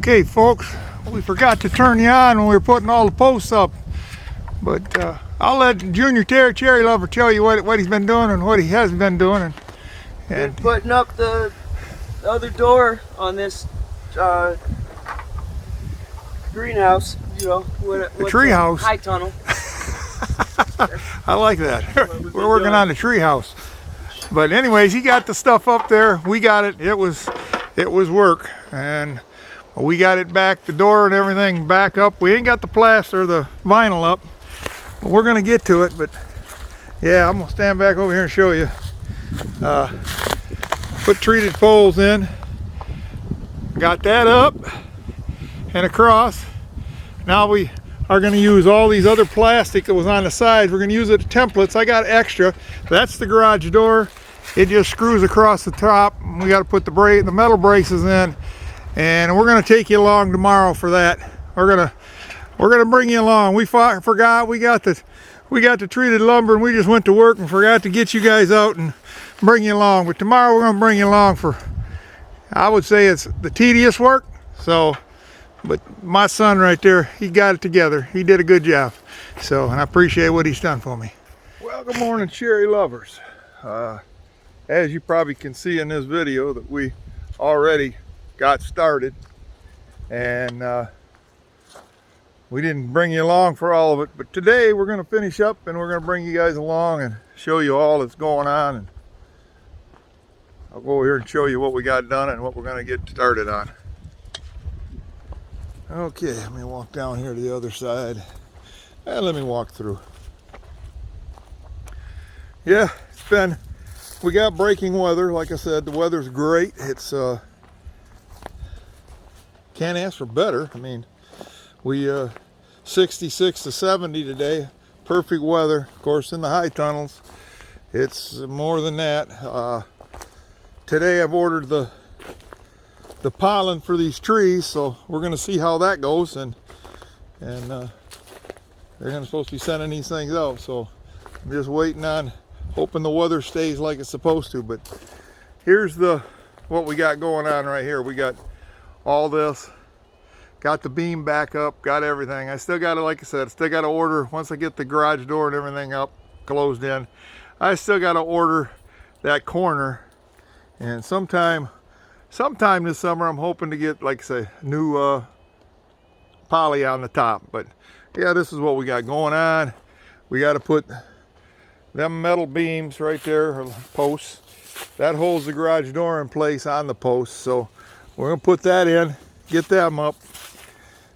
Okay, folks, we forgot to turn you on when we were putting all the posts up, but I'll let Junior Cherry Lover tell you what he's been doing and what he hasn't been doing. Been putting up the other door on this greenhouse, you know, the tree house. High tunnel. I like that. We're working on the tree house. But anyways, he got the stuff up there. We got it. It was work, and we got it back, the door and everything back up. We ain't got the plaster, the vinyl up, but we're gonna get to it. But yeah, I'm gonna stand back over here and show you. Put treated poles in. Got that up and across. Now we are going to use all these other plastic that was on the sides. We're going to use it as templates. I got extra. That's the garage door. It just screws across the top. We got to put the metal braces in, and we're going to take you along tomorrow for that. We're gonna bring you along. We forgot we got the treated lumber, and we just went to work and forgot to get you guys out and bring you along. But tomorrow we're going to bring you along for, I would say, it's the tedious work. So, but my son right there, he got it together. He did a good job. So, and I appreciate what he's done for me. Well, good morning, cherry lovers. As you probably can see in this video, that we already got started, and we didn't bring you along for all of it, but today we're going to finish up and we're going to bring you guys along and show you all that's going on. And I'll go over here and show you what we got done and what we're going to get started on. Okay, let me walk down here to the other side and let me walk through. Yeah, we got breaking weather. Like I said, the weather's great. It's can't ask for better. I mean, we 66 to 70 today, perfect weather. Of course, in the high tunnels it's more than that. Today I've ordered the pollen for these trees, so we're going to see how that goes, and they're supposed to be sending these things out, so I'm just waiting on, hoping the weather stays like it's supposed to. But here's what we got going on right here. We got all this, got the beam back up, got everything. I still got to, like I said, still got to order, once I get the garage door and everything up, closed in, I still got to order that corner. And sometime this summer, I'm hoping to get, like I say, new poly on the top. But yeah, this is what we got going on. We got to put them metal beams right there, or posts, that holds the garage door in place on the posts. So we're going to put that in, get them up.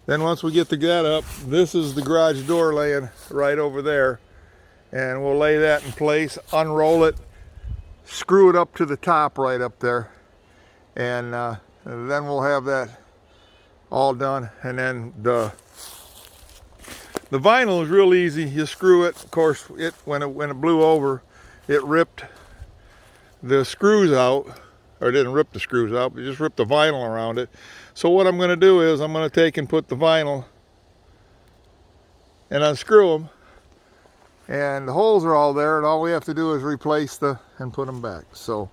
Then once we get that up, this is the garage door laying right over there, and we'll lay that in place, unroll it, screw it up to the top right up there, and then we'll have that all done. And then the vinyl is real easy. You screw it. Of course, when it blew over, it ripped the screws out, or it didn't rip the screws out, but just ripped the vinyl around it. So what I'm going to do is I'm going to take and put the vinyl and unscrew them, and the holes are all there, and all we have to do is replace and put them back. So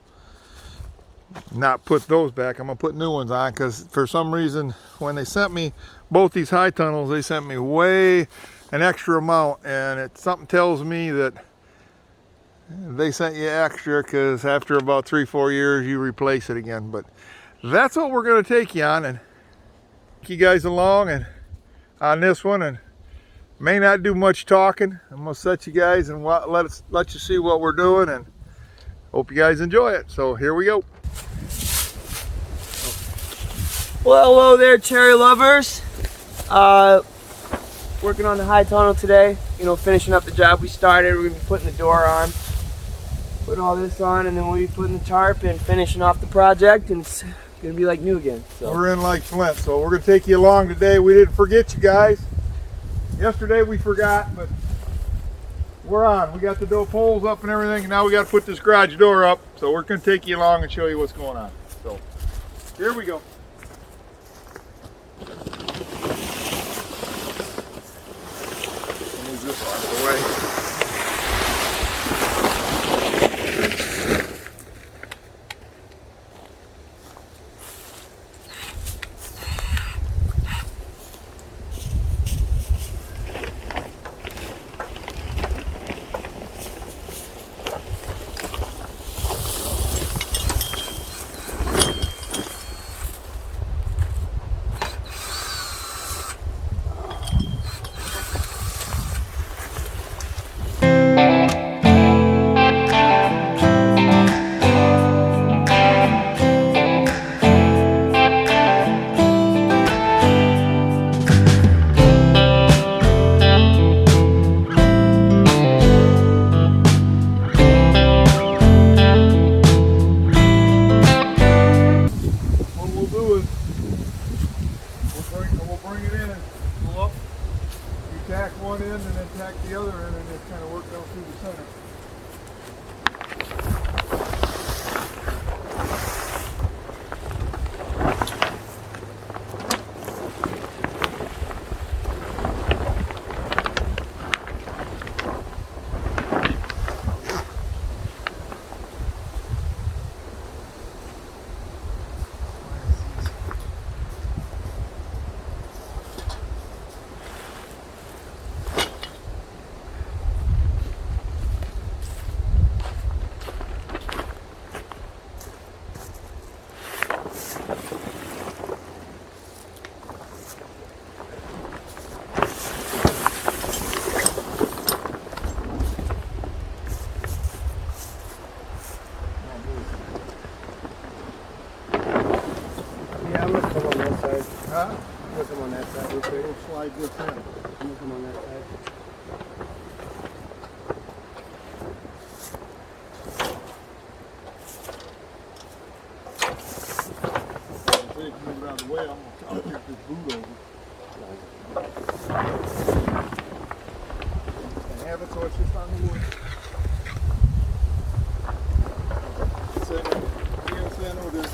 not put those back, I'm going to put new ones on, because for some reason when they sent me both these high tunnels, they sent me way an extra amount, and something tells me that they sent you extra because after about 3-4 years you replace it again. But that's what we're going to take you on and take you guys along and on this one, and may not do much talking. I'm going to set you guys and let you see what we're doing, and hope you guys enjoy it. So here we go. Well, hello there, cherry lovers. Working on the high tunnel today. You know, finishing up the job we started. We're going to be putting the door on, putting all this on, and then we'll be putting the tarp and finishing off the project, and it's going to be like new again. So we're in like Flint, so we're going to take you along today. We didn't forget you guys. Yesterday we forgot, but we're on. We got the door poles up and everything, and now we got to put this garage door up. So we're going to take you along and show you what's going on. So here we go. Move this out of the way. one end and then tack the other end and just kind of work down through the center. Yeah, I'm gonna come on that side. Huh? I'm gonna come on that side real quick. We'll slide this in. I'm gonna come on that side. So you can move it out of the way. I'll tip this boot over. And have it so it's just on the wood. Say no there.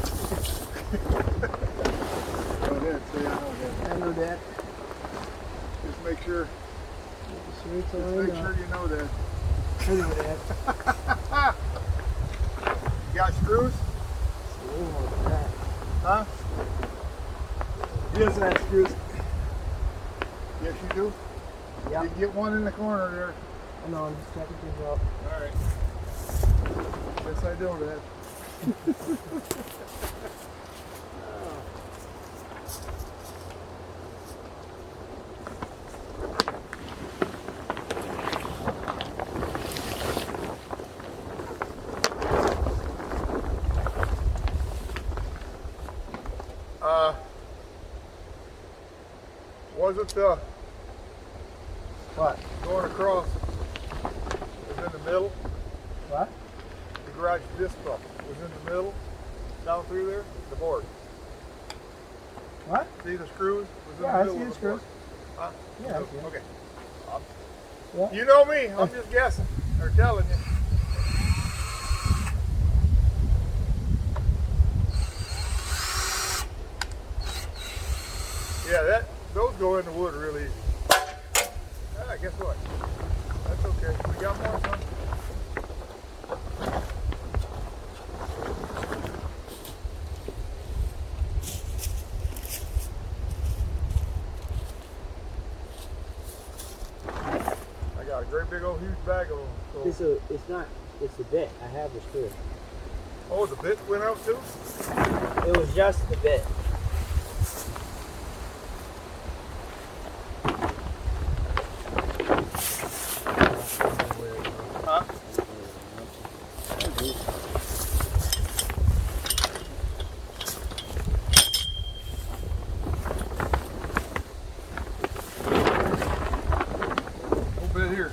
Go ahead, say I know that. I know that. Just make sure, Sweet, just make sure you know that. I know that. You got screws? Huh? He doesn't have screws. Yes, you do. Yeah. You can get one in the corner there. I know, I'm just checking things out. All right. Yes, I know that. Was it What? going across was in the middle? What? The garage disc pump was in the middle, down through there, the board. What? See the screws? Was in Yeah, I the middle see of the the screws. board. Huh? Yeah, I see 'em. Okay. Yeah. You know me, I'm just guessing, or telling you. Yeah, those go in the wood really easy. Ah, guess what? That's okay. We got more, son. I got a great big old huge bag of them. So. It's not, it's the bit. I have the screw. Oh, the bit went out too? It was just the bit. Huh? Little bit here.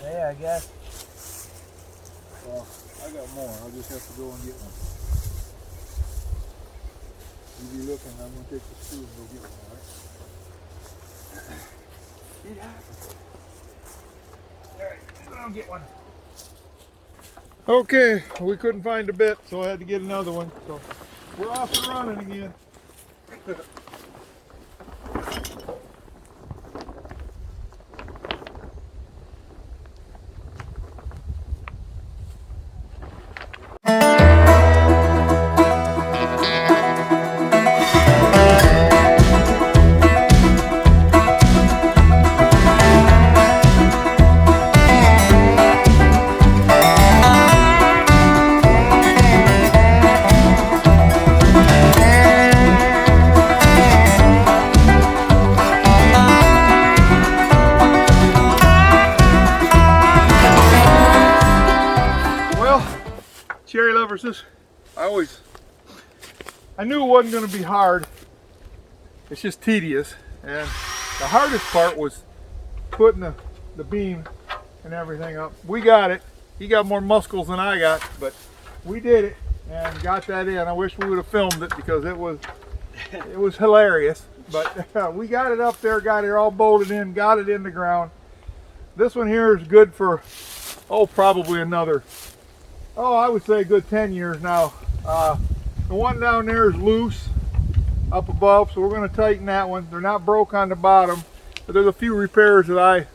Yeah, I guess. Well, I got more. I'll just have to go and get one. You be looking. I'm going to take the screw and go get one, all right? Alright, I'll get one. Okay, we couldn't find a bit, so I had to get another one. So we're off and running again. Cherry lovers, I knew it wasn't going to be hard. it's just tedious. And the hardest part was putting the beam and everything up. We got it. He got more muscles than I got, but we did it and got that in. I wish we would have filmed it because it was hilarious. But we got it up there, got it all bolted in, got it in the ground. This one here is good for, probably another, I would say a good 10 years now. The one down there is loose up above, so we're going to tighten that one. They're not broke on the bottom, but there's a few repairs that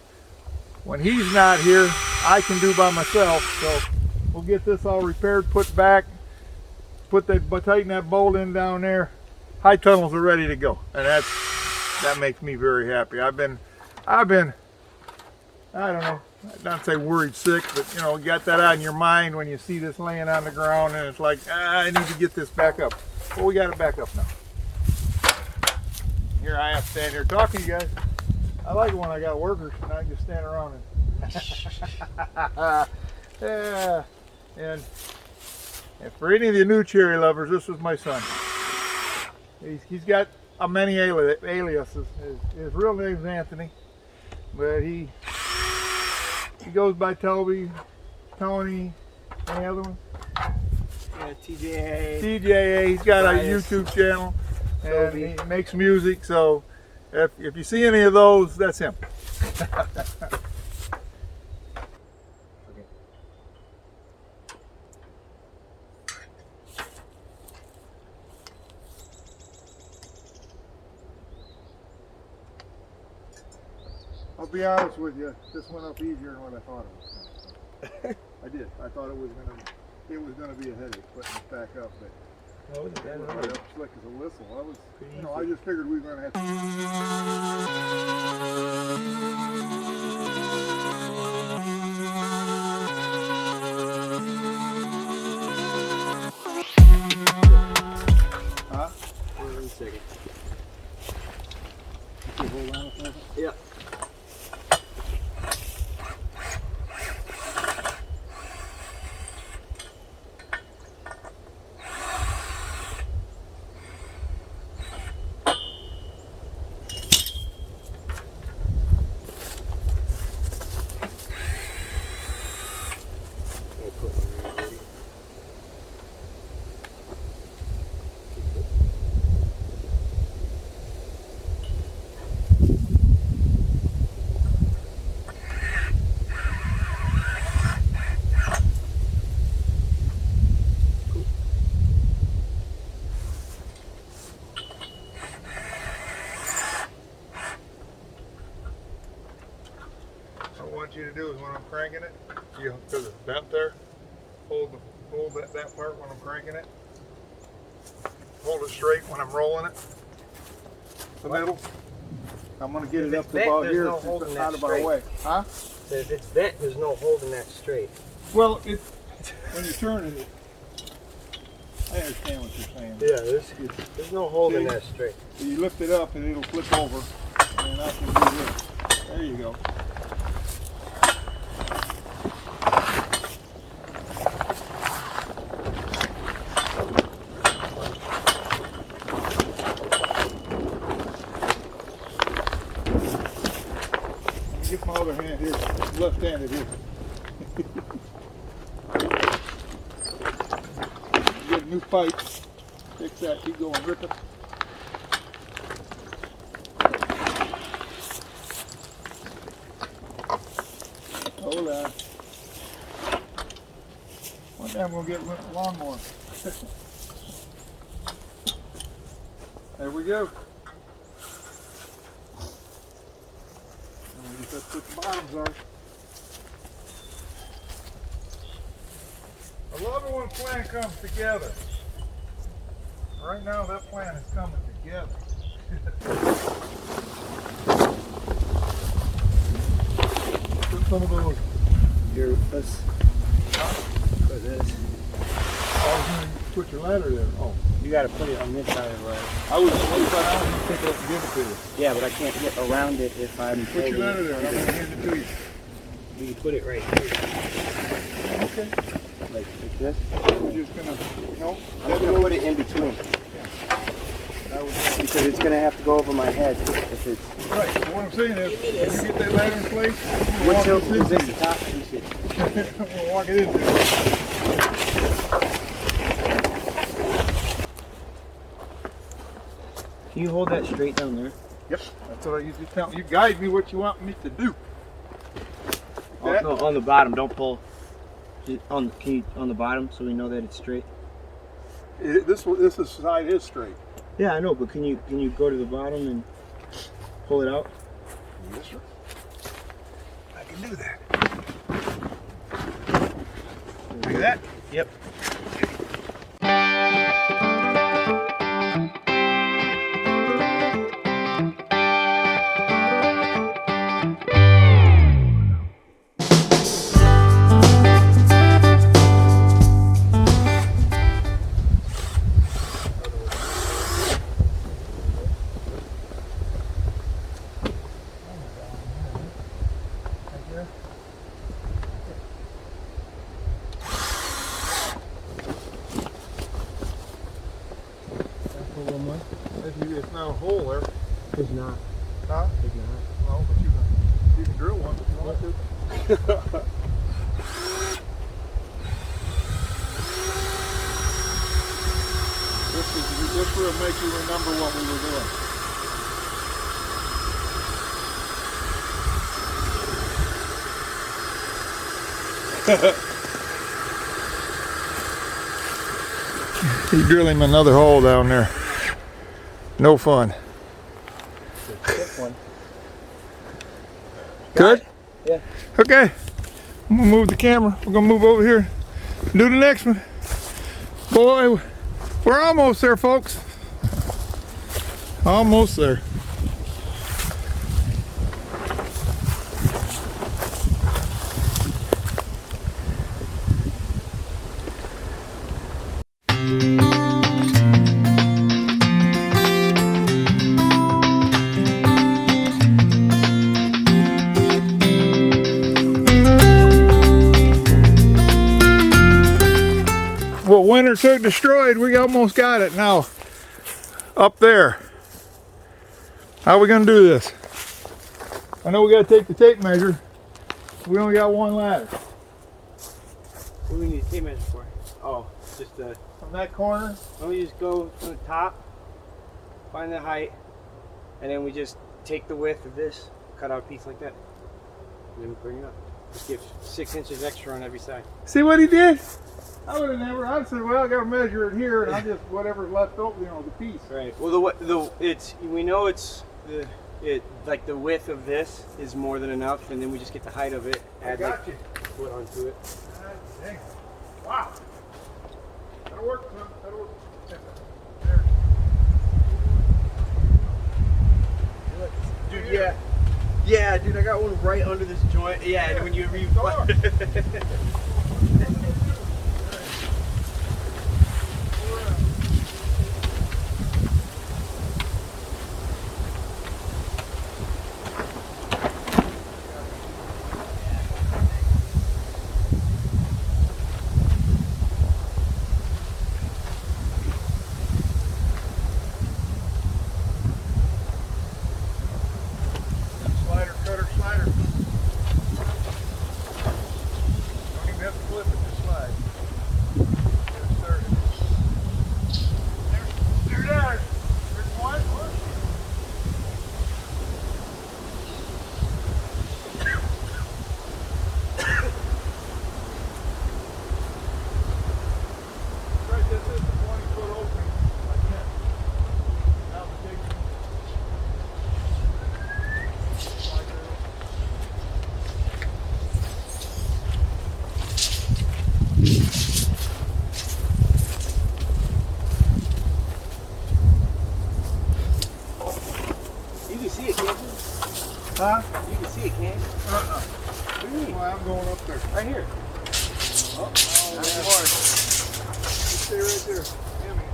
when he's not here, I can do by myself. So we'll get this all repaired, put back, tighten that bolt in down there. High tunnels are ready to go, and that makes me very happy. I've been, I don't know, not say worried sick, but you got that on your mind when you see this laying on the ground, and it's like, I need to get this back up. Well, we got it back up now. Here I am standing here talking to you guys. I like it when I got workers and I just stand around and yeah. And for any of the new cherry lovers, this is my son. He's got many aliases. His real name's Anthony, but he goes by Toby, Tony, any other one? Yeah, TJA. TJA. He's got a Bias. YouTube channel and Toby. he makes music. So if you see any of those, that's him. I'll be honest with you, this went up easier than what I thought it was going to. I did. I thought it was going to be a headache putting it back up, but No, it it wasn't went bad. right up slick as a whistle. I just figured we were going to Huh? Hold on a second. Hold on a second. Yep. What I want you to do is when I'm cranking it, because it's bent there, hold that part when I'm cranking it. Hold it straight when I'm rolling it. The middle. I'm going to get If it it's up bent, about there's here, no it's holding out that of our straight. way. Huh? So if it's bent, there's no holding that straight. Well, when you're turning it, I understand what you're saying. Yeah, there's no holding See? that straight. You lift it up and it'll flip over, and I can do this. There you go. Get my other hand here, left-handed here. Get a new pipe. Fix that. Keep going. Rip it. Hold on. One day I'm gonna get a lawnmower. There we go. That's what the bottoms are. I love it when a plan comes together. Right now that plan is coming together. Put some of those. Here, let's put this. I was going to put your ladder there. Oh. You got to put it on this side of the ladder. I was going to pick it up and give it to you. Yeah, but I can't get around it if I'm Put your ladder there. I'm going to hand it to you. You can put it right here. Okay. Like this. We're just going to, no. I'm just going to put it in between. That was because it's gonna have to go over my head if it's. Right. So what I'm saying is, when you get that ladder in place, What tilt is this? The top piece? we'll walk it in there. Can you hold that straight down there? Yep. That's what I usually tell you. Guide me what you want me to do. Oh, no, on the bottom. Don't pull. Just on the bottom so we know that it's straight. This side is straight. Yeah, I know, but can you go to the bottom and pull it out? Yes, sir. I can do that. Like that? Yep. It's not a hole there. It's not. Huh? It's not. No, but you can drill one if you want to. This will make you remember what we were doing. You drill him another hole down there. No fun. One. Good? Yeah. Okay. I'm gonna move the camera. We're gonna move over here. Do the next one. Boy, we're almost there, folks. Almost there. What winter took destroyed, we almost got it now. Up there. How are we gonna do this? I know we gotta take the tape measure. We only got one ladder. What do we need a tape measure for? Oh, just From that corner, why don't we just go from the top, find the height, and then we just take the width of this, cut out a piece like that, and then we bring it up. Just give 6 inches extra on every side. see what he did? I would have never, I'd said, well, I gotta measure it here, and I just, whatever's left over, the piece. Right. Well, we know it's like the width of this is more than enough, and then we just get the height of it, add like you. foot onto it. Dang. Wow. That'll work, son. That'll work. There. Dude, yeah, dude, I got one right under this joint. Yeah, and when you Slider, cutter, slider. Don't even have to flip it, just slide. Get it started. There's one. Right, this is the 20-foot opening. Again. Now the big one. You can see it, can't you? Huh? You can see it, can't you? What do you mean? Well, I'm going up there. Right here. Oh, that's hard. Just stay right there. Gimme.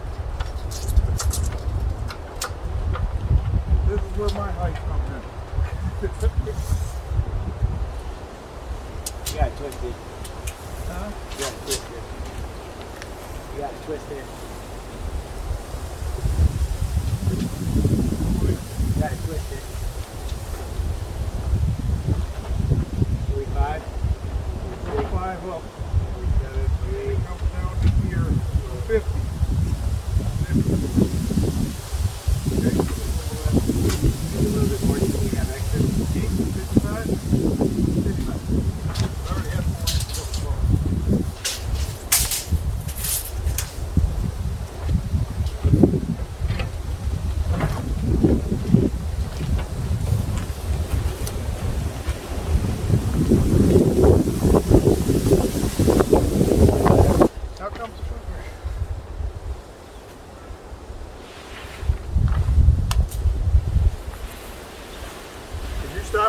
This is where my height comes in. You got to twist it. Huh? You got to twist it. You got to twist it.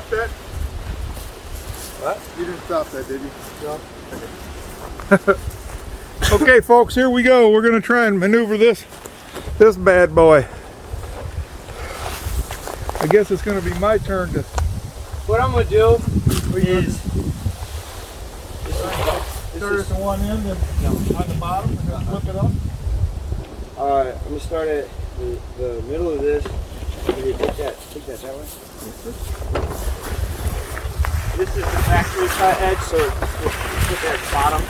stop that? What? You didn't stop that, did you? No. Okay, folks, here we go. We're gonna try and maneuver this bad boy. I guess it's gonna be my turn to. What I'm gonna do is Start at the one end and on the bottom and then flip it up. I'm gonna start at the middle of this. Maybe take that that way. This is the factory cut edge, so just put that bottom.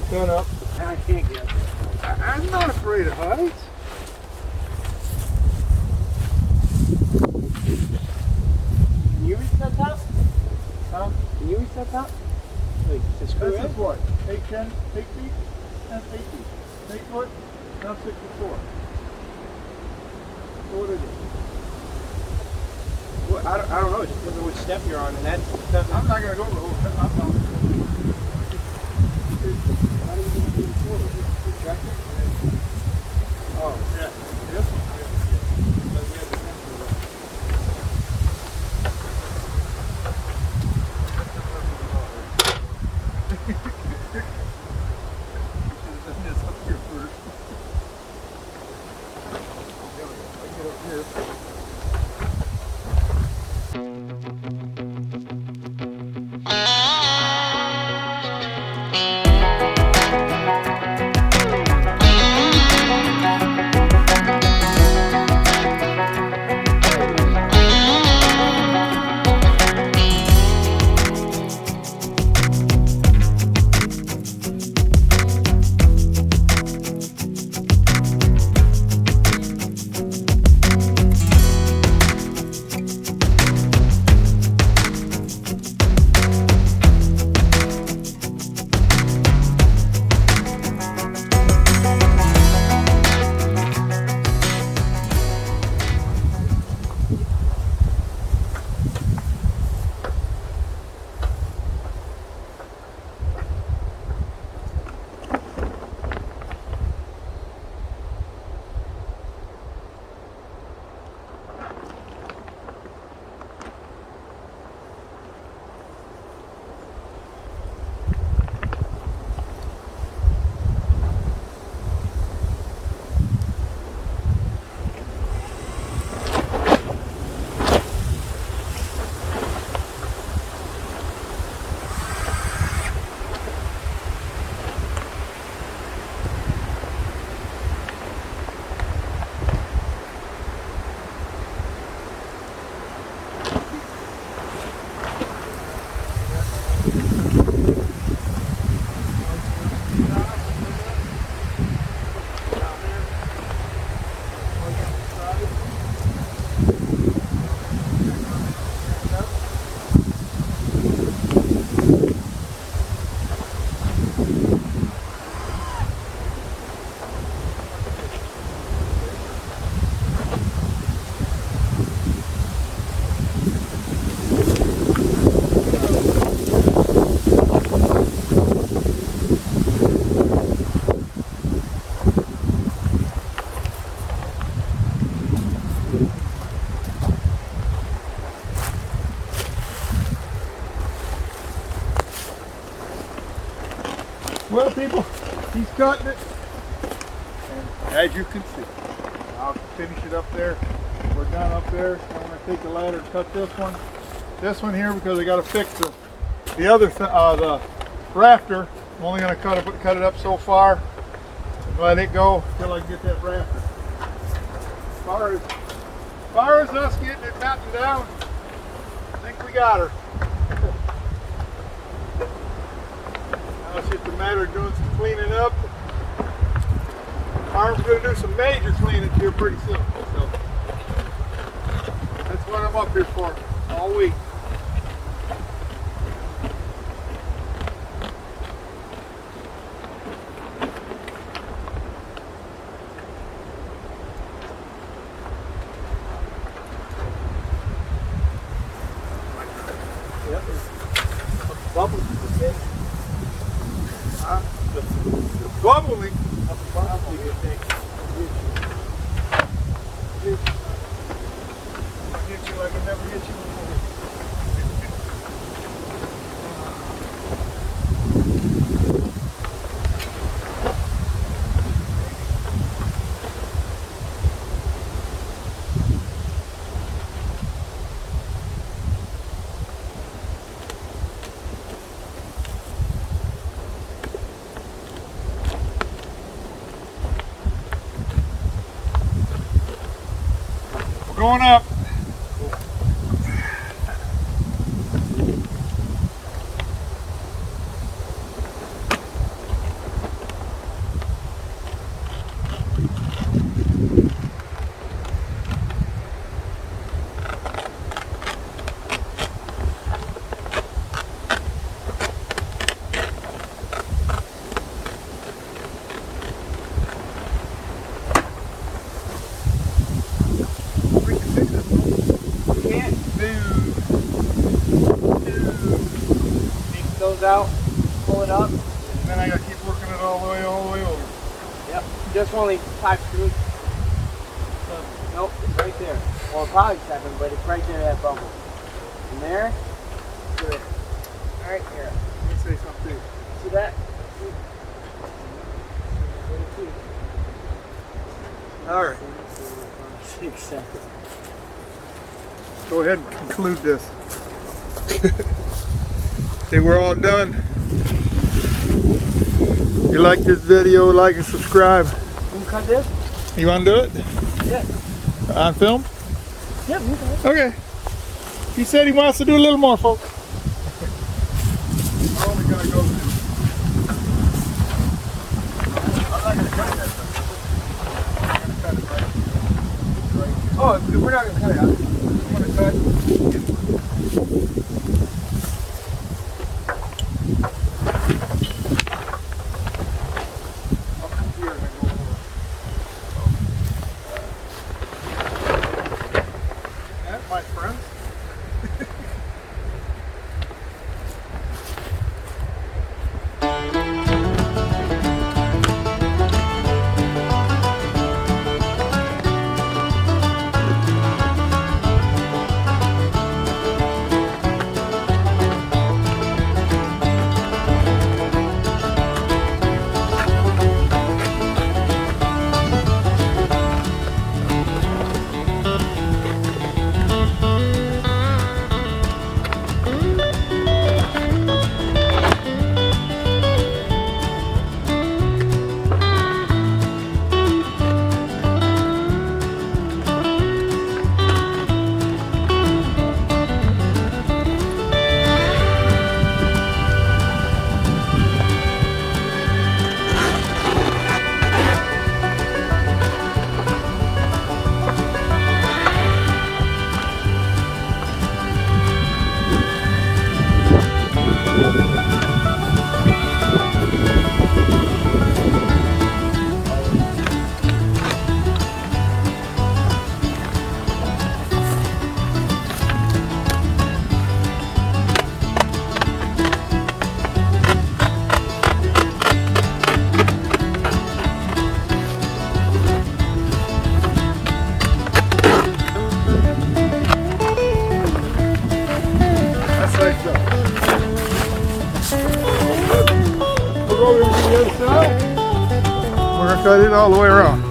Cut up. And I can't get up there. I'm not afraid of heights. Can you reach that top? Huh? Can you reach that top? Like, to screw This in? is what? 8 feet? That's 8 feet. 8 foot? Now 64. So what is it? Well, I don't know. It depends on which step you're on, and that doesn't. I'm not going to go the whole thing. I'm not. How do you get to the floor? Tractor? Oh, Yeah. This one. Well, people, he's cutting it, and as you can see, I'll finish it up there. We're done up there. I'm going to take the ladder and cut this one here, because I got to fix the other the rafter. I'm only going to cut it up so far and let it go till I can get that rafter. As far as us getting it mounted down, I think we got her. Now it's just a matter of doing some cleaning up. Arm's going to do some major cleaning here pretty soon. So that's what I'm up here for all week. Bubble. Bubbling. you like I never hit you before. We're going up. Out, pull it up. And then I gotta keep working it all the way over. Yep. Just only 5 screws. Nope, it's right there. Well, probably 7, but it's right there, that bubble. And there, good. Right here. Let me say something. See that? Alright. 6 seconds. Go ahead and conclude this. Okay, we're all done. If you like this video, like and subscribe. Can you cut this? You want to do it? Yeah. On film? Yep, you can. Okay. He said he wants to do a little more, folks. I only gotta go. I'm not gonna cut that. I'm gonna cut it right. Oh, we're not gonna cut it out. I'm gonna cut. My friends. We're gonna cut it all the way around.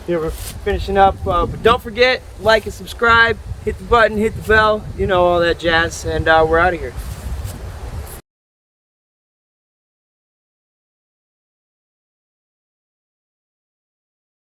Here we're finishing up, but don't forget, like and subscribe, hit the button, hit the bell, you know, all that jazz, and we're out of here.